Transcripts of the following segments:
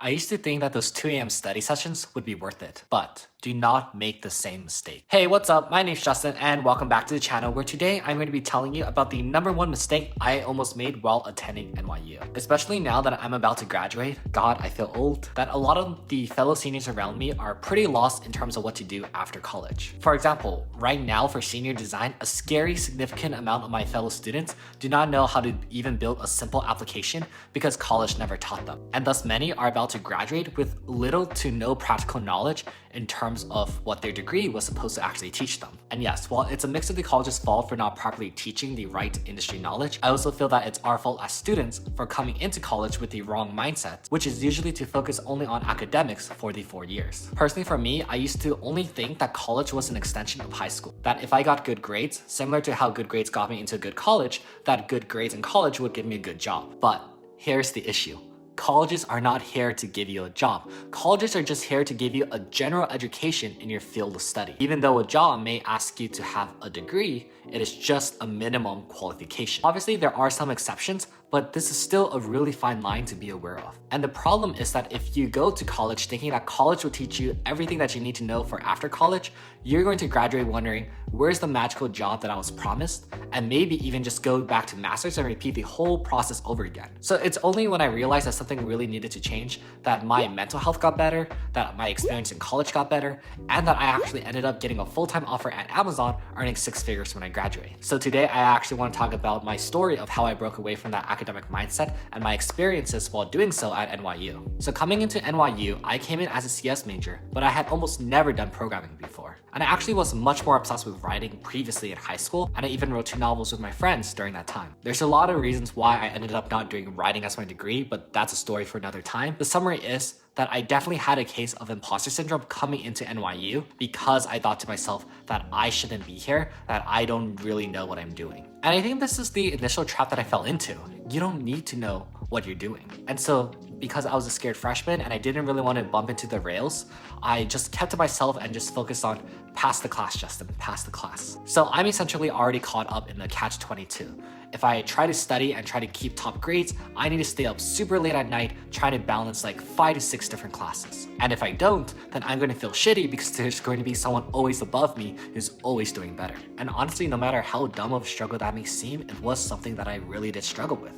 I used to think that those 2 a.m. study sessions would be worth it, but do not make the same mistake. Hey, what's up? My name's Justin and welcome back to the channel where today I'm going to be telling you about the #1 mistake I almost made while attending NYU. Especially now that I'm about to graduate, God, I feel old, that a lot of the fellow seniors around me are pretty lost in terms of what to do after college. For example, right now for senior design, a scary significant amount of my fellow students do not know how to even build a simple application because college never taught them. And thus many are about to graduate with little to no practical knowledge in terms of what their degree was supposed to actually teach them. And yes, while it's a mix of the college's fault for not properly teaching the right industry knowledge, I also feel that it's our fault as students for coming into college with the wrong mindset, which is usually to focus only on academics for the 4 years. Personally for me, I used to only think that college was an extension of high school, that if I got good grades, similar to how good grades got me into a good college, that good grades in college would give me a good job. But here's the issue. Colleges are not here to give you a job. Colleges are just here to give you a general education in your field of study. Even though a job may ask you to have a degree, it is just a minimum qualification. Obviously, there are some exceptions, but this is still a really fine line to be aware of. And the problem is that if you go to college thinking that college will teach you everything that you need to know for after college, you're going to graduate wondering, where's the magical job that I was promised? And maybe even just go back to master's and repeat the whole process over again. So it's only when I realized that something really needed to change, that my mental health got better, that my experience in college got better, and that I actually ended up getting a full-time offer at Amazon, earning 6 figures when I graduate. So today I actually want to talk about my story of how I broke away from that academic mindset and my experiences while doing so at NYU. So coming into NYU, I came in as a CS major, but I had almost never done programming before. And I actually was much more obsessed with writing previously in high school, and I even wrote 2 novels with my friends during that time. There's a lot of reasons why I ended up not doing writing as my degree, but that's a story for another time. The summary is that I definitely had a case of imposter syndrome coming into NYU because I thought to myself that I shouldn't be here, that I don't really know what I'm doing. And I think this is the initial trap that I fell into. You don't need to know what you're doing. And so because I was a scared freshman and I didn't really want to bump into the rails, I just kept to myself and just focused on pass the class, Justin, pass the class. So I'm essentially already caught up in the catch-22. If I try to study and try to keep top grades, I need to stay up super late at night trying to balance like 5 to 6 different classes. And if I don't, then I'm going to feel shitty because there's going to be someone always above me who's always doing better. And honestly, no matter how dumb of a struggle that may seem, it was something that I really did struggle with.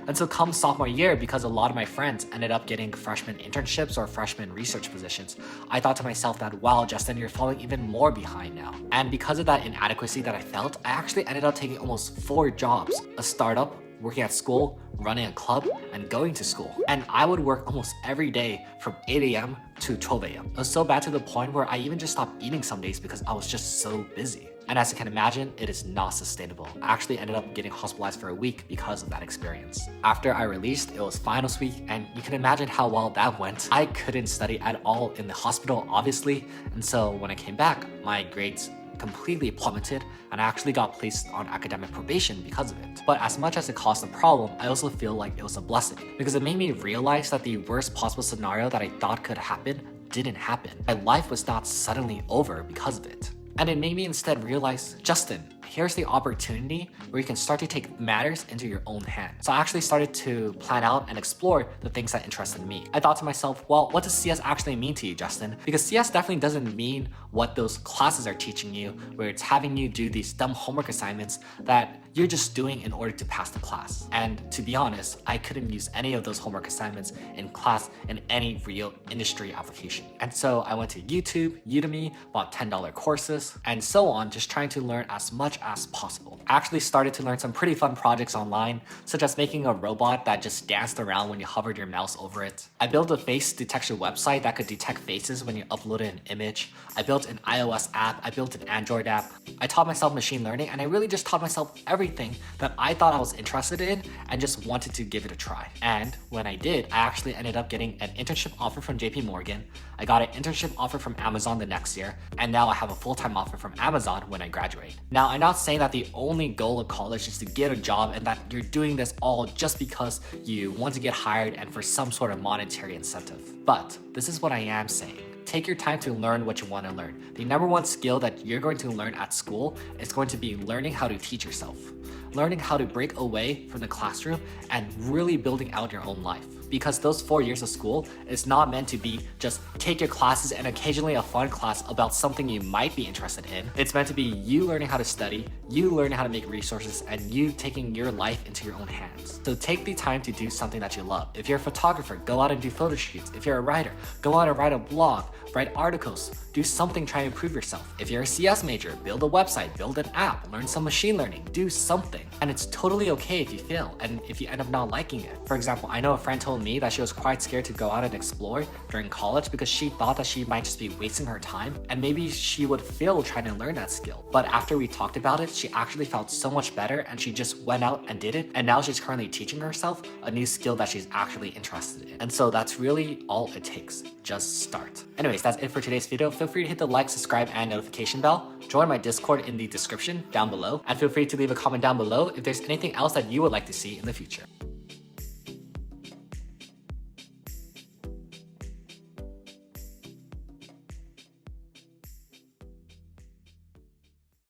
And so come sophomore year, because a lot of my friends ended up getting freshman internships or freshman research positions, I thought to myself that, wow, Justin, you're falling even more behind now. And because of that inadequacy that I felt, I actually ended up taking almost 4 jobs: a startup, working at school, running a club, and going to school. And I would work almost every day from 8 a.m. to 12 a.m. It was so bad to the point where I even just stopped eating some days because I was just so busy. And as you can imagine, it is not sustainable. I actually ended up getting hospitalized for a week because of that experience. After I released, it was finals week, and you can imagine how well that went. I couldn't study at all in the hospital, obviously, and so when I came back, my grades completely plummeted and I actually got placed on academic probation because of it. But as much as it caused a problem, I also feel like it was a blessing because it made me realize that the worst possible scenario that I thought could happen didn't happen. My life was not suddenly over because of it. And it made me instead realize, Justin, here's the opportunity where you can start to take matters into your own hands. So I actually started to plan out and explore the things that interested me. I thought to myself, well, what does CS actually mean to you, Justin? Because CS definitely doesn't mean what those classes are teaching you, where it's having you do these dumb homework assignments that you're just doing in order to pass the class. And to be honest, I couldn't use any of those homework assignments in class in any real industry application. And so I went to YouTube, Udemy, bought $10 courses, and so on, just trying to learn as much as possible. I actually started to learn some pretty fun projects online, such as making a robot that just danced around when you hovered your mouse over it. I built a face detection website that could detect faces when you uploaded an image. I built an iOS app. I built an Android app. I taught myself machine learning, and I really just taught myself everything that I thought I was interested in and just wanted to give it a try. And when I did, I actually ended up getting an internship offer from JP Morgan. I got an internship offer from Amazon the next year, and now I have a full-time offer from Amazon when I graduate. Now, I'm not saying that the only goal of college is to get a job and that you're doing this all just because you want to get hired and for some sort of monetary incentive. But this is what I am saying. Take your time to learn what you want to learn. The #1 skill that you're going to learn at school is going to be learning how to teach yourself. Learning how to break away from the classroom and really building out your own life. because those 4 years of school is not meant to be just take your classes and occasionally a fun class about something you might be interested in. It's meant to be you learning how to study, you learning how to make resources, and you taking your life into your own hands. So take the time to do something that you love. If you're a photographer, go out and do photo shoots. If you're a writer, go out and write a blog, write articles, do something trying to improve yourself. If you're a CS major, build a website, build an app, learn some machine learning, do something. And it's totally okay if you fail and if you end up not liking it. For example, I know a friend told me that she was quite scared to go out and explore during college because she thought that she might just be wasting her time and maybe she would fail trying to learn that skill. But after we talked about it, she actually felt so much better and she just went out and did it. And now she's currently teaching herself a new skill that she's actually interested in. And so that's really all it takes. Just start. Anyways, that's it for today's video. Feel free to hit the like, subscribe, and notification bell. Join my Discord in the description down below. And feel free to leave a comment down below if there's anything else that you would like to see in the future.